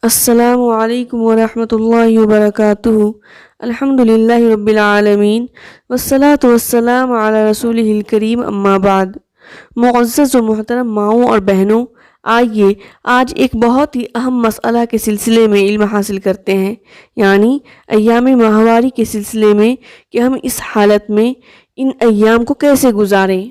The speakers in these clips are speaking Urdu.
السلام علیکم ورحمۃ اللہ وبرکاتہ۔ الحمدللہ رب العالمین والصلاة والسلام علی رسولہ الکریم، اما بعد۔ معزز و محترم ماؤں اور بہنوں، آئیے آج ایک بہت ہی اہم مسئلہ کے سلسلے میں علم حاصل کرتے ہیں، یعنی ایام ماہواری کے سلسلے میں کہ ہم اس حالت میں ان ایام کو کیسے گزاریں۔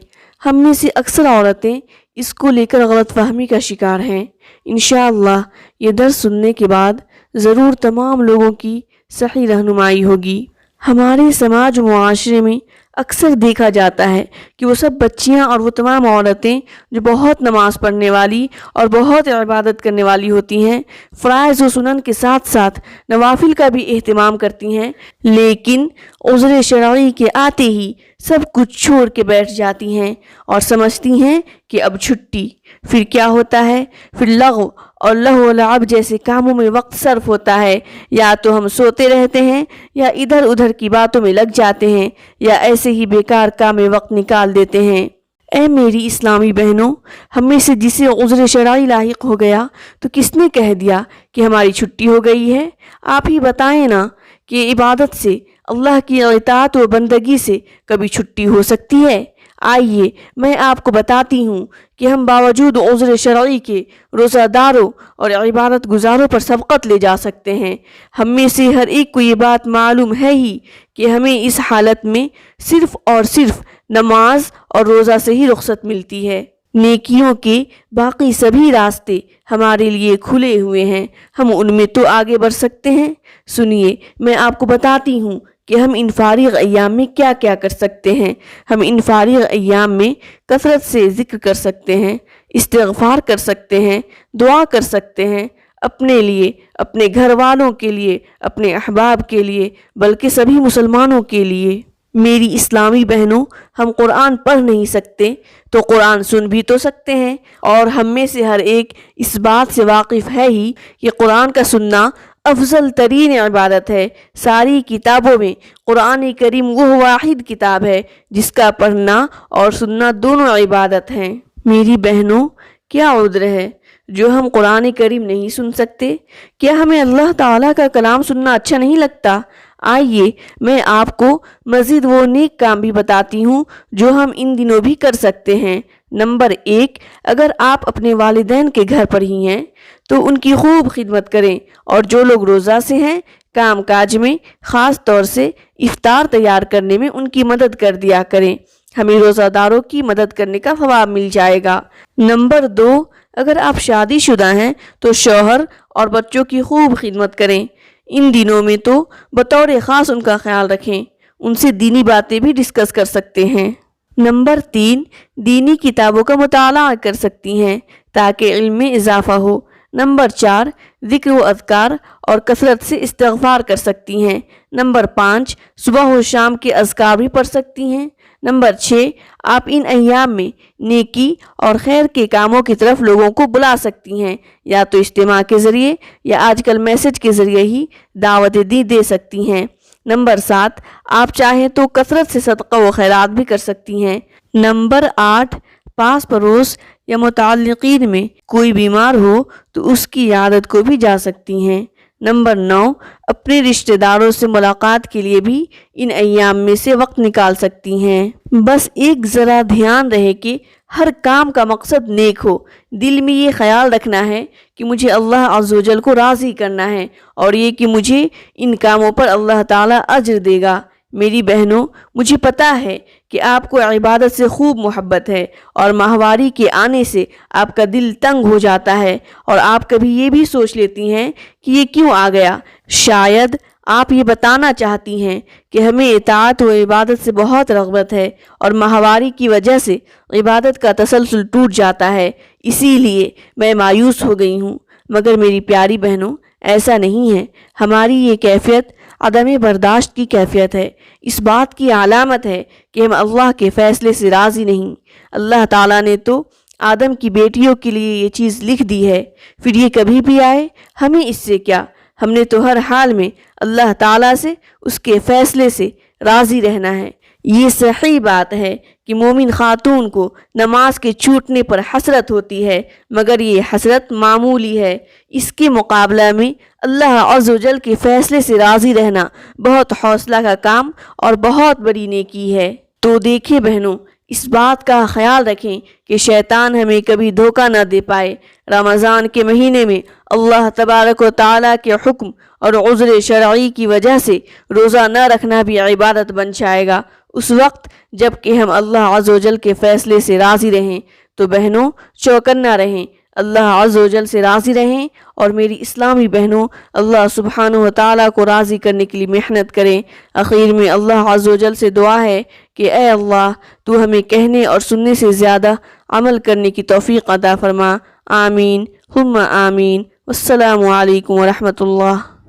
ہم میں سے اکثر عورتیں اس کو لے کر غلط فہمی کا شکار ہیں۔ انشاءاللہ یہ درس سننے کے بعد ضرور تمام لوگوں کی صحیح رہنمائی ہوگی۔ ہمارے سماج و معاشرے میں اکثر دیکھا جاتا ہے کہ وہ سب بچیاں اور وہ تمام عورتیں جو بہت نماز پڑھنے والی اور بہت عبادت کرنے والی ہوتی ہیں، فرائض و سنن کے ساتھ ساتھ نوافل کا بھی اہتمام کرتی ہیں، لیکن عذر شرعی کے آتے ہی سب کچھ چھوڑ کے بیٹھ جاتی ہیں اور سمجھتی ہیں کہ اب چھٹی۔ پھر کیا ہوتا ہے؟ پھر لغو اور لہو و لعب جیسے کاموں میں وقت صرف ہوتا ہے، یا تو ہم سوتے رہتے ہیں یا ادھر ادھر کی باتوں میں لگ جاتے ہیں یا ایسے ہی بیکار کام میں وقت نکال دیتے ہیں۔ اے میری اسلامی بہنوں، ہم میں سے جسے عذر شرعی لاحق ہو گیا تو کس نے کہہ دیا کہ ہماری چھٹی ہو گئی ہے؟ آپ ہی بتائیں نا کہ عبادت سے، اللہ کی اطاعت و بندگی سے کبھی چھٹی ہو سکتی ہے؟ آئیے میں آپ کو بتاتی ہوں کہ ہم باوجود عذر شرعی کے روزہ داروں اور عبادت گزاروں پر سبقت لے جا سکتے ہیں۔ ہم میں سے ہر ایک کو یہ بات معلوم ہے ہی کہ ہمیں اس حالت میں صرف اور صرف نماز اور روزہ سے ہی رخصت ملتی ہے۔ نیکیوں کے باقی سبھی راستے ہمارے لیے کھلے ہوئے ہیں، ہم ان میں تو آگے بڑھ سکتے ہیں۔ سنیے، میں آپ کو بتاتی ہوں کہ ہم ان فارغ ایام میں کیا کیا کر سکتے ہیں۔ ہم ان فارغ ایام میں کثرت سے ذکر کر سکتے ہیں، استغفار کر سکتے ہیں، دعا کر سکتے ہیں، اپنے لیے، اپنے گھر والوں کے لیے، اپنے احباب کے لیے، بلکہ سبھی مسلمانوں کے لیے۔ میری اسلامی بہنوں، ہم قرآن پڑھ نہیں سکتے تو قرآن سن بھی تو سکتے ہیں، اور ہم میں سے ہر ایک اس بات سے واقف ہے ہی کہ قرآن کا سننا افضل ترین عبادت ہے۔ ساری کتابوں میں قرآن کریم وہ واحد کتاب ہے جس کا پڑھنا اور سننا دونوں عبادت ہیں۔ میری بہنوں، کیا عذر ہے جو ہم قرآن کریم نہیں سن سکتے؟ کیا ہمیں اللہ تعالیٰ کا کلام سننا اچھا نہیں لگتا؟ آئیے میں آپ کو مزید وہ نیک کام بھی بتاتی ہوں جو ہم ان دنوں بھی کر سکتے ہیں۔ نمبر 1، اگر آپ اپنے والدین کے گھر پر ہی ہیں تو ان کی خوب خدمت کریں، اور جو لوگ روزہ سے ہیں، کام کاج میں، خاص طور سے افطار تیار کرنے میں ان کی مدد کر دیا کریں۔ ہمیں روزہ داروں کی مدد کرنے کا ثواب مل جائے گا۔ نمبر 2، اگر آپ شادی شدہ ہیں تو شوہر اور بچوں کی خوب خدمت کریں۔ ان دنوں میں تو بطور خاص ان کا خیال رکھیں، ان سے دینی باتیں بھی ڈسکس کر سکتے ہیں۔ نمبر 3، دینی کتابوں کا مطالعہ کر سکتی ہیں تاکہ علم میں اضافہ ہو۔ نمبر 4، ذکر و اذکار اور کثرت سے استغفار کر سکتی ہیں۔ نمبر 5، صبح و شام کے اذکار بھی پڑھ سکتی ہیں۔ نمبر 6، آپ ان ایام میں نیکی اور خیر کے کاموں کی طرف لوگوں کو بلا سکتی ہیں، یا تو اجتماع کے ذریعے یا آج کل میسج کے ذریعے ہی دعوت دے سکتی ہیں۔ نمبر 7، آپ چاہیں تو کثرت سے صدقہ و خیرات بھی کر سکتی ہیں۔ نمبر 8، پاس پڑوس یا متعلقین میں کوئی بیمار ہو تو اس کی عیادت کو بھی جا سکتی ہیں۔ نمبر 9، اپنے رشتہ داروں سے ملاقات کے لیے بھی ان ایام میں سے وقت نکال سکتی ہیں۔ بس ایک ذرا دھیان رہے کہ ہر کام کا مقصد نیک ہو۔ دل میں یہ خیال رکھنا ہے کہ مجھے اللہ عز و جل کو راضی کرنا ہے، اور یہ کہ مجھے ان کاموں پر اللہ تعالیٰ اجر دے گا۔ میری بہنوں، مجھے پتا ہے کہ آپ کو عبادت سے خوب محبت ہے، اور ماہواری کے آنے سے آپ کا دل تنگ ہو جاتا ہے، اور آپ کبھی یہ بھی سوچ لیتی ہیں کہ یہ کیوں آ گیا۔ شاید آپ یہ بتانا چاہتی ہیں کہ ہمیں اطاعت و عبادت سے بہت رغبت ہے، اور ماہواری کی وجہ سے عبادت کا تسلسل ٹوٹ جاتا ہے، اسی لیے میں مایوس ہو گئی ہوں۔ مگر میری پیاری بہنوں، ایسا نہیں ہے۔ ہماری یہ کیفیت عدم برداشت کی کیفیت ہے، اس بات کی علامت ہے کہ ہم اللہ کے فیصلے سے راضی نہیں۔ اللہ تعالیٰ نے تو آدم کی بیٹیوں کے لیے یہ چیز لکھ دی ہے، پھر یہ کبھی بھی آئے، ہمیں اس سے کیا؟ ہم نے تو ہر حال میں اللہ تعالیٰ سے، اس کے فیصلے سے راضی رہنا ہے۔ یہ صحیح بات ہے کہ مومن خاتون کو نماز کے چھوٹنے پر حسرت ہوتی ہے، مگر یہ حسرت معمولی ہے۔ اس کے مقابلہ میں اللہ عز و جل کے فیصلے سے راضی رہنا بہت حوصلہ کا کام اور بہت بڑی نیکی ہے۔ تو دیکھیں بہنوں، اس بات کا خیال رکھیں کہ شیطان ہمیں کبھی دھوکہ نہ دے پائے۔ رمضان کے مہینے میں اللہ تبارک و تعالیٰ کے حکم اور عذر شرعی کی وجہ سے روزہ نہ رکھنا بھی عبادت بن جائے گا۔ اس وقت جب کہ ہم اللہ عز و جل کے فیصلے سے راضی رہیں تو بہنوں چوکنا رہیں، اللہ عز و جل سے راضی رہیں، اور میری اسلامی بہنوں اللہ سبحانہ و تعالیٰ کو راضی کرنے کے لیے محنت کریں۔ آخر میں اللہ عز و جل سے دعا ہے کہ اے اللہ تو ہمیں کہنے اور سننے سے زیادہ عمل کرنے کی توفیق عطا فرما۔ آمین ثم آمین۔ والسلام علیکم ورحمۃ اللہ۔